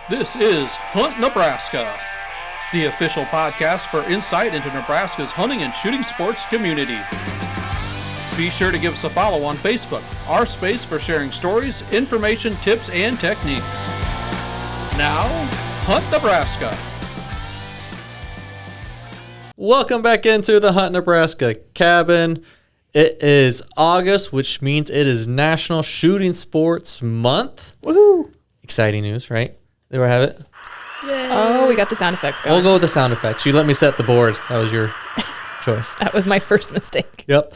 This is Hunt Nebraska, the official podcast for insight into Nebraska's hunting and shooting sports community. Be sure to give us a follow on Facebook, our space for sharing stories, information, tips, and techniques. Now, Hunt Nebraska. Welcome back into the Hunt Nebraska cabin. It is August, which means it is National Shooting Sports Month. Woohoo! Exciting news, right? There we have it. Yay. Oh, we got the sound effects going. We'll go with the sound effects. You let me set the board. That was your choice. That was my first mistake. Yep.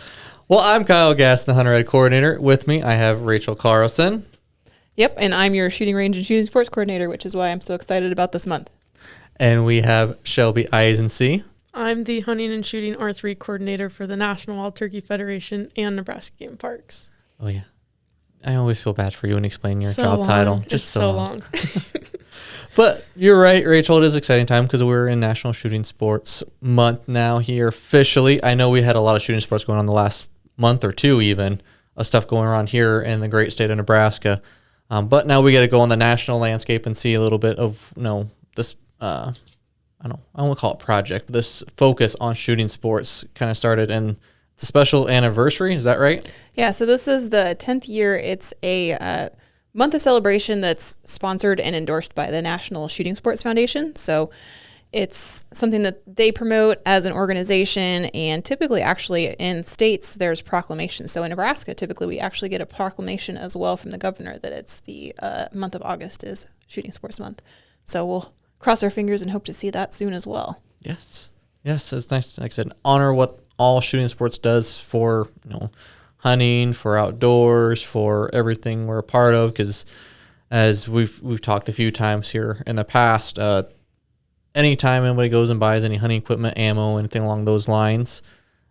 Well, I'm Kyle Gass, the Hunter Ed Coordinator. With me, I have Rachel Carlson. Yep, and I'm your shooting range and shooting sports coordinator, which is why I'm so excited about this month. And we have Shelby Eisensee. I'm the hunting and shooting R3 coordinator for the National Wild Turkey Federation and Nebraska Game Parks. Oh, yeah. I always feel bad for you when explaining your so job long. title. It's Just so long. But you're right, Rachel. It is an exciting time because we're in National Shooting Sports Month now here officially. I know we had a lot of shooting sports going on the last month or two even of stuff going on here in the great state of Nebraska. But now we got to go on the national landscape and see a little bit of, this, I won't call it project, but this focus on shooting sports kind of started in the special anniversary. Is that right? Yeah, so this is the 10th year. It's a month of celebration that's sponsored and endorsed by the National Shooting Sports Foundation. So it's something that they promote as an organization, and typically actually in states there's proclamations. So in Nebraska, typically we actually get a proclamation as well from the governor that it's the month of August is Shooting Sports Month. So we'll cross our fingers and hope to see that soon as well. Yes, it's nice. Like I said, honor what all shooting sports does for hunting, for outdoors, for everything we're a part of. Because as we've talked a few times here in the past, anytime anybody goes and buys any hunting equipment, ammo, anything along those lines,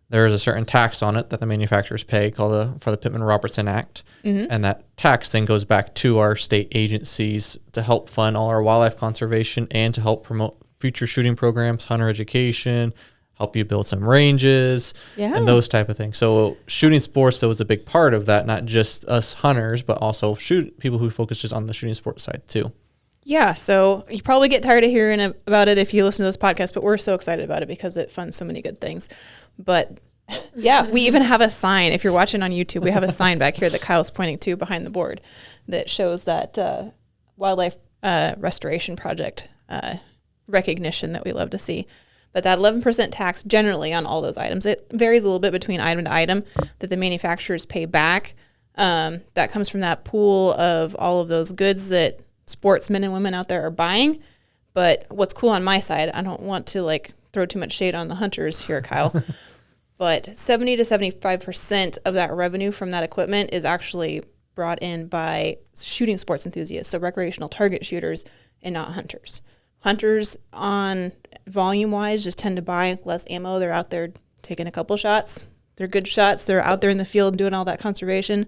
there is a certain tax on it that the manufacturers pay called for the Pittman-Robertson Act. Mm-hmm. And that tax then goes back to our state agencies to help fund all our wildlife conservation and to help promote future shooting programs, hunter education, help you build some ranges, and those type of things. So shooting sports, though, is a big part of that, not just us hunters, but also people who focus just on the shooting sports side, too. Yeah, so you probably get tired of hearing about it if you listen to this podcast, but we're so excited about it because it funds so many good things. But yeah, we even have a sign. If you're watching on YouTube, we have a sign back here that Kyle's pointing to behind the board that shows that wildlife restoration project recognition that we love to see. But that 11% tax generally on all those items, it varies a little bit between item to item that the manufacturers pay back. That comes from that pool of all of those goods that sportsmen and women out there are buying. But what's cool on my side, I don't want to throw too much shade on the hunters here, Kyle, but 70 to 75% of that revenue from that equipment is actually brought in by shooting sports enthusiasts, so recreational target shooters and not hunters. Hunters on volume-wise just tend to buy less ammo. They're out there taking a couple shots. They're good shots. They're out there in the field doing all that conservation.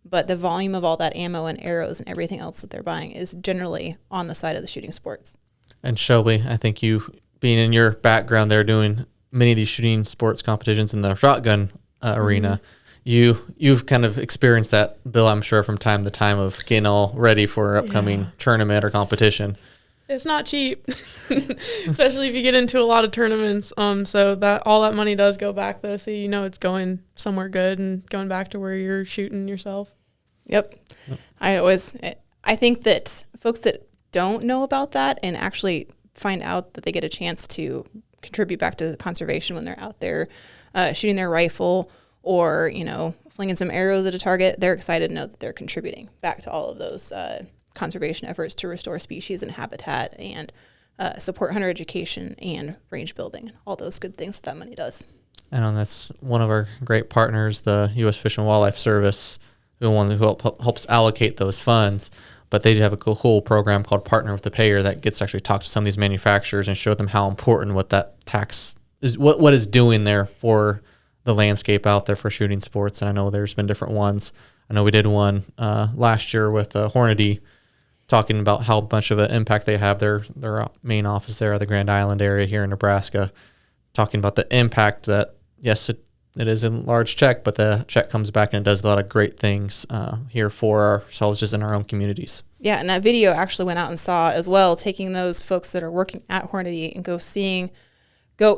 But the volume of all that ammo and arrows and everything else that they're buying is generally on the side of the shooting sports. And Shelby, I think you, being in your background there doing many of these shooting sports competitions in the shotgun arena, you've kind of experienced that, Bill, I'm sure, from time to time of getting all ready for an upcoming tournament or competition. It's not cheap, especially if you get into a lot of tournaments. So that all that money does go back, though, so it's going somewhere good and going back to where you're shooting yourself. Yep. I think that folks that don't know about that and actually find out that they get a chance to contribute back to conservation when they're out there shooting their rifle or, flinging some arrows at a target, they're excited to know that they're contributing back to all of those conservation efforts to restore species and habitat and support hunter education and range building and all those good things that money does. I know that's one of our great partners, the U.S. Fish and Wildlife Service, who helps allocate those funds. But they do have a cool program called Partner with the Payer that gets to actually talk to some of these manufacturers and show them how important what that tax is, what is doing there for the landscape out there for shooting sports. And I know there's been different ones. I know we did one last year with Hornady, talking about how much of an impact they have. Their main office there at the Grand Island area here in Nebraska, talking about the impact that, yes, it is a large check, but the check comes back and it does a lot of great things here for ourselves just in our own communities. Yeah, and that video actually went out and saw as well, taking those folks that are working at Hornady and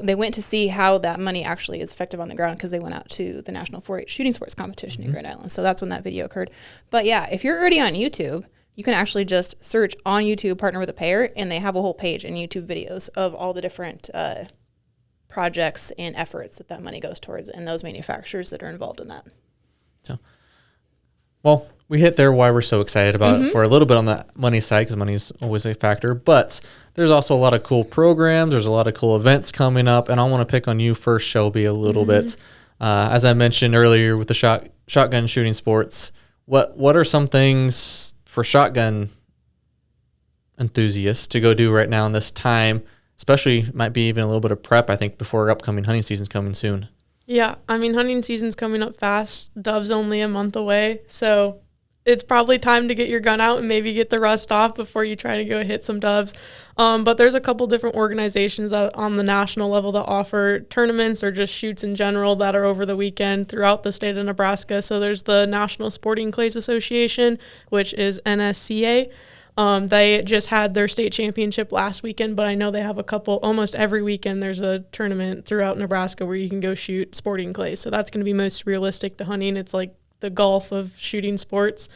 they went to see how that money actually is effective on the ground because they went out to the National 4-H Shooting Sports Competition in Grand Island. So that's when that video occurred. But yeah, if you're already on YouTube, you can actually just search on YouTube, Partner with a Payer, and they have a whole page and YouTube videos of all the different projects and efforts that money goes towards and those manufacturers that are involved in that. So, well, we hit there why we're so excited about it for a little bit on the money side, because money is always a factor. But there's also a lot of cool programs. There's a lot of cool events coming up. And I want to pick on you first, Shelby, a little bit. As I mentioned earlier with the shotgun shooting sports, what are some things for shotgun enthusiasts to go do right now in this time? Especially might be even a little bit of prep, I think, before upcoming hunting season's coming soon. Yeah, I mean, hunting season's coming up fast. Dove's only a month away, so it's probably time to get your gun out and maybe get the rust off before you try to go hit some doves. But there's a couple different organizations that on the national level that offer tournaments or just shoots in general that are over the weekend throughout the state of Nebraska. So there's the National Sporting Clays Association, which is NSCA. They just had their state championship last weekend, but I know they have a couple, almost every weekend there's a tournament throughout Nebraska where you can go shoot sporting clays. So that's going to be most realistic to hunting. It's like the golf of shooting sports.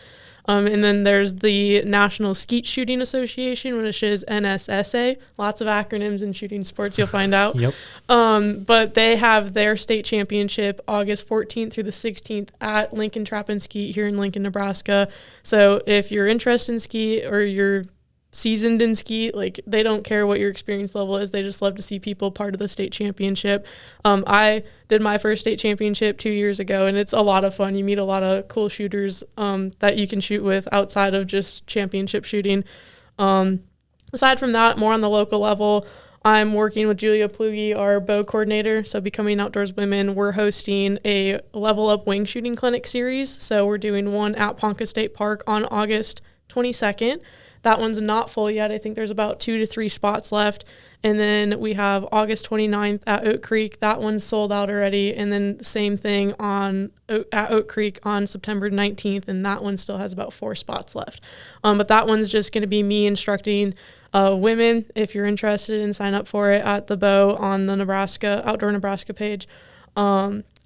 And then there's the National Skeet Shooting Association, which is NSSA. Lots of acronyms in shooting sports, you'll find out. Yep. But they have their state championship August 14th through the 16th at Lincoln Trap and Skeet here in Lincoln, Nebraska. So if you're interested in skeet or you're seasoned in skeet, like they don't care what your experience level is. They just love to see people part of the state championship. I did my first state championship 2 years ago, and it's a lot of fun. You meet a lot of cool shooters that you can shoot with outside of just championship shooting. Aside from that, more on the local level, I'm working with Julia Plugi, our bow coordinator. So Becoming Outdoors Women, we're hosting a Level Up Wing Shooting Clinic series. So we're doing one at Ponca State Park on August 22nd. That one's not full yet. I think there's about 2 to 3 spots left. And then we have August 29th at Oak Creek. That one's sold out already. And then same thing at Oak Creek on September 19th. And that one still has about 4 spots left. But that one's just going to be me instructing women. If you're interested in sign up for it at the bow on the Outdoor Nebraska page.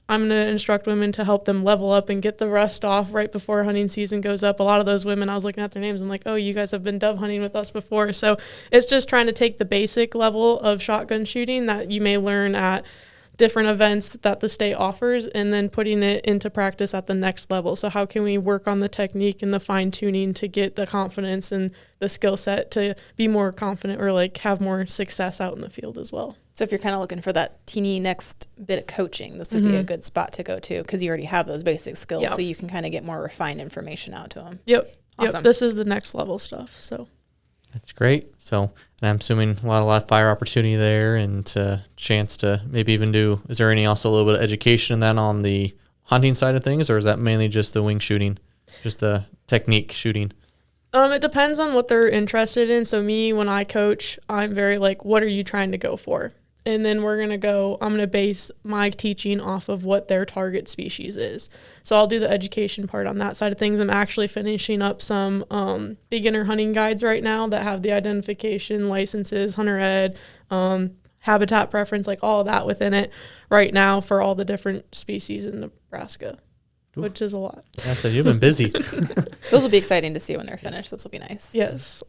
I'm going to instruct women to help them level up and get the rust off right before hunting season goes up. A lot of those women, I was looking at their names, I'm like, oh, you guys have been dove hunting with us before. So it's just trying to take the basic level of shotgun shooting that you may learn at different events that the state offers and then putting it into practice at the next level. So how can we work on the technique and the fine tuning to get the confidence and the skill set to be more confident or like have more success out in the field as well. So if you're kind of looking for that teeny next bit of coaching, this would be a good spot to go to because you already have those basic skills. So you can kind of get more refined information out to them. Yep. Awesome. Yep. This is the next level stuff. So that's great. So, and I'm assuming a lot of fire opportunity there and chance to maybe even is there any also a little bit of education in that on the hunting side of things, or is that mainly just the wing shooting, just the technique shooting? It depends on what they're interested in. So me, when I coach, I'm very like, what are you trying to go for? And then I'm going to base my teaching off of what their target species is. So I'll do the education part on that side of things. I'm actually finishing up some beginner hunting guides right now that have the identification, licenses, hunter ed, habitat preference, like all of that within it right now for all the different species in Nebraska, which is a lot. Yeah, so you've been busy. Those will be exciting to see when they're finished. Yes. Those will be nice. Yes.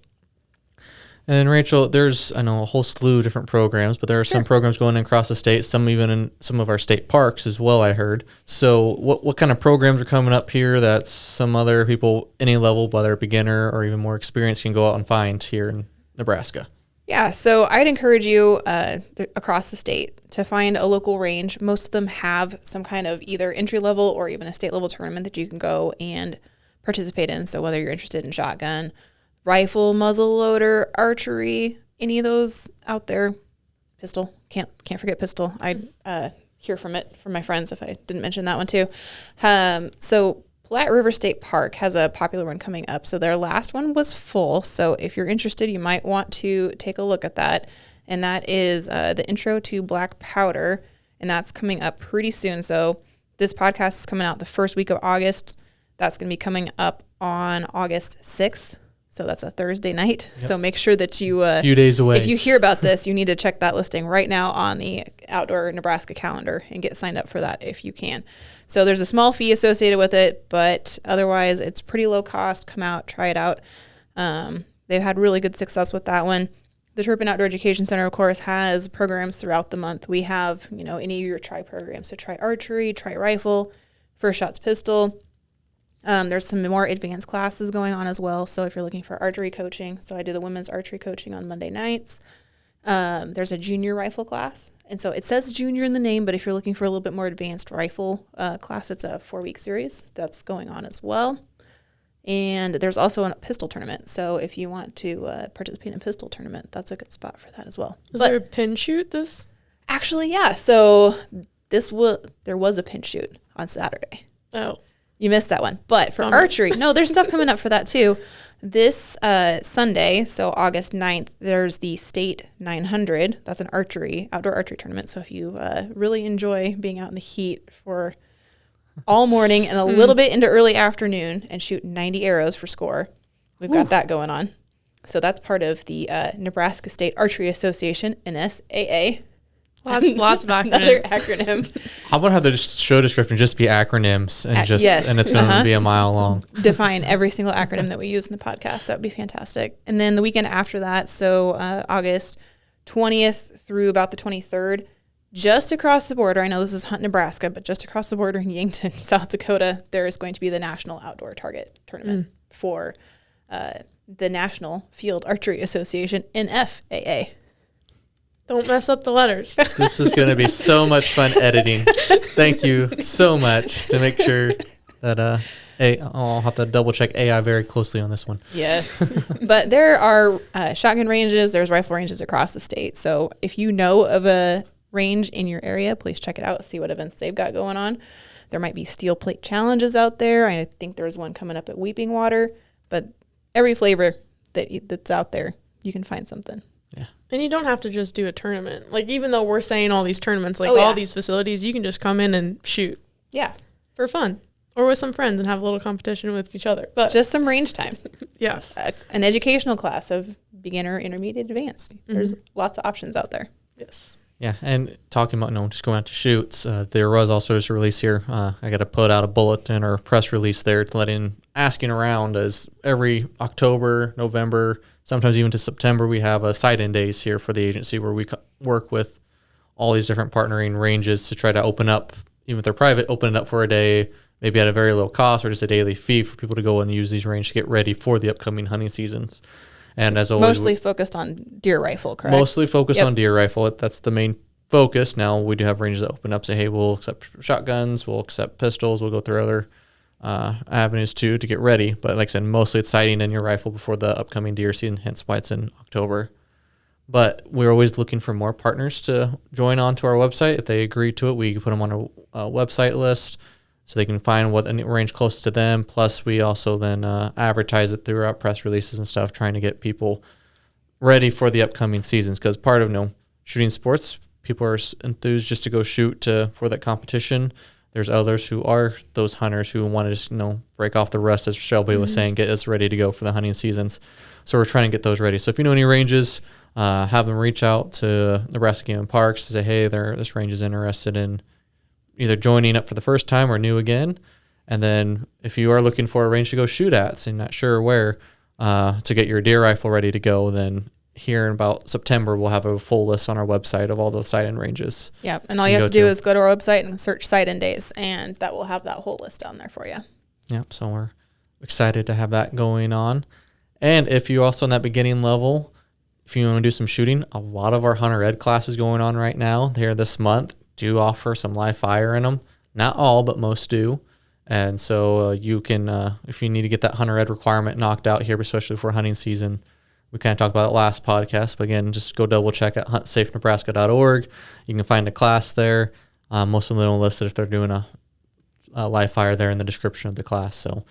And then Rachel, there's, I know, a whole slew of different programs, but there are some programs going across the state, some even in some of our state parks as well, I heard. So what kind of programs are coming up here that some other people, any level, whether beginner or even more experienced, can go out and find here in Nebraska? Yeah, so I'd encourage you across the state to find a local range. Most of them have some kind of either entry level or even a state level tournament that you can go and participate in. So whether you're interested in shotgun, rifle, muzzle loader, archery, any of those out there, pistol, can't forget pistol. I'd hear from my friends if I didn't mention that one too. So Platte River State Park has a popular one coming up. So their last one was full. So if you're interested, you might want to take a look at that. And that is the Intro to Black Powder. And that's coming up pretty soon. So this podcast is coming out the first week of August. That's going to be coming up on August 6th. So that's a Thursday night. Yep. So make sure that you few days away. If you hear about this, you need to check that listing right now on the Outdoor Nebraska calendar and get signed up for that if you can. So there's a small fee associated with it, but otherwise it's pretty low cost. Come out, try it out. They've had really good success with that one. The Turpin Outdoor Education Center, of course, has programs throughout the month. We have, any of your try programs. So try archery, try rifle, first shots pistol. There's some more advanced classes going on as well. So if you're looking for archery coaching, so I do the women's archery coaching on Monday nights. There's a junior rifle class. And so it says junior in the name, but if you're looking for a little bit more advanced rifle class, it's a 4-week series that's going on as well. And there's also a pistol tournament. So if you want to participate in a pistol tournament, that's a good spot for that as well. Was there a pin shoot this? Actually, yeah. So there was a pin shoot on Saturday. Oh. You missed that one. But for archery, no, there's stuff coming up for that too. This Sunday, so August 9th, there's the State 900. That's an outdoor archery tournament. So if you really enjoy being out in the heat for all morning and a little bit into early afternoon and shoot 90 arrows for score, we've got that going on. So that's part of the Nebraska State Archery Association, NSAA. Lots of acronyms. Another acronym. How about have the show description just be acronyms and and it's going to be a mile long? Define every single acronym that we use in the podcast. That would be fantastic. And then the weekend after that, so August 20th through about the 23rd, just across the border, I know this is Hunt, Nebraska, but just across the border in Yankton, South Dakota, there is going to be the National Outdoor Target Tournament for the National Field Archery Association, NFAA. Don't mess up the letters. This is going to be so much fun editing. Thank you so much to make sure that I'll have to double check AI very closely on this one. Yes. But there are shotgun ranges, there's rifle ranges across the state. So if you know of a range in your area, please check it out, see what events they've got going on. There might be steel plate challenges out there. I think there's one coming up at Weeping Water, but every flavor that's out there, you can find something. Yeah. And you don't have to just do a tournament. Like, even though we're saying all these tournaments, all these facilities, you can just come in and shoot. Yeah. For fun. Or with some friends and have a little competition with each other. But just some range time. Yes. An educational class of beginner, intermediate, advanced. There's lots of options out there. Yes. Yeah, and talking about just going out to shoots, there was also just a release here. I got to put out a bulletin or press release there to asking around, as every October, November, sometimes even to September, we have a sight-in days here for the agency where we work with all these different partnering ranges to try to open up, even if they're private, open it up for a day, maybe at a very low cost or just a daily fee for people to go and use these ranges to get ready for the upcoming hunting seasons. And as always, mostly focused on deer rifle, correct? Mostly focused on deer rifle. That's the main focus. Now we do have ranges that open up, say, hey, we'll accept shotguns, we'll accept pistols, we'll go through other avenues too to get ready. But like I said, mostly it's sighting in your rifle before the upcoming deer season, hence why it's in October. But we're always looking for more partners to join onto our website. If they agree to it, we put them on a website list so they can find what a range close to them. Plus, we also then advertise it throughout press releases and stuff, trying to get people ready for the upcoming seasons. Because part of shooting sports, people are enthused just to go shoot for that competition. There's others who are those hunters who want to just break off the rust, as Shelby was saying, get us ready to go for the hunting seasons. So we're trying to get those ready. So if you know any ranges, have them reach out to Nebraska Game and Parks to say, hey, this range is interested in either joining up for the first time or new again. And then if you are looking for a range to go shoot at and not sure where to get your deer rifle ready to go, then here in about September, we'll have a full list on our website of all the sight-in ranges. Yeah, and all you have to do is go to our website and search sight-in days, and that will have that whole list down there for you. Yep, so we're excited to have that going on. And if you're also in that beginning level, if you want to do some shooting, a lot of our hunter ed classes going on right now here this month do offer some live fire in them. Not all, but most do. And so you can, if you need to get that hunter ed requirement knocked out here, especially for hunting season, we kind of talked about it last podcast, but again, just go double check at huntsafenebraska.org. You can find a class there. Most of them don't list it if they're doing a live fire there in the description of the class. So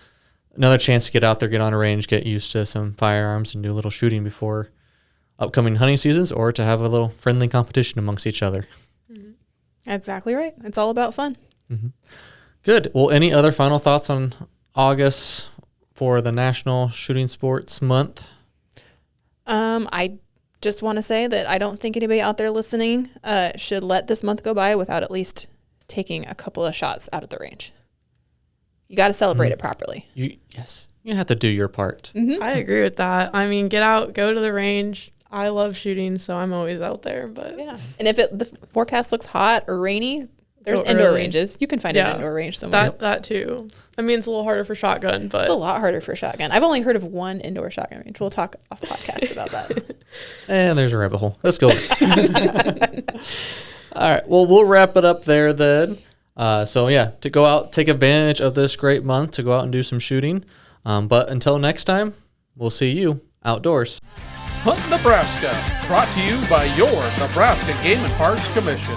another chance to get out there, get on a range, get used to some firearms, and do a little shooting before upcoming hunting seasons, or to have a little friendly competition amongst each other. Exactly right. It's all about fun. Good. Well, any other final thoughts on August for the National Shooting Sports Month? I just want to say that I don't think anybody out there listening should let this month go by without at least taking a couple of shots out at the range. You got to celebrate it properly. Yes. You have to do your part. I agree with that. I mean, get out, go to the range. I love shooting, so I'm always out there. But yeah, and if the forecast looks hot or rainy, there's Go indoor early. ranges. You can find an indoor range somewhere. That too. I mean, it's a little harder for shotgun, but It's a lot harder for shotgun. I've only heard of one indoor shotgun range. We'll talk off podcast about that. And there's a rabbit hole. Let's go. All right. Well, we'll wrap it up there then. So, yeah, to go out, take advantage of this great month to go out and do some shooting. But until next time, we'll see you outdoors. Hunt Nebraska, brought to you by your Nebraska Game and Parks Commission.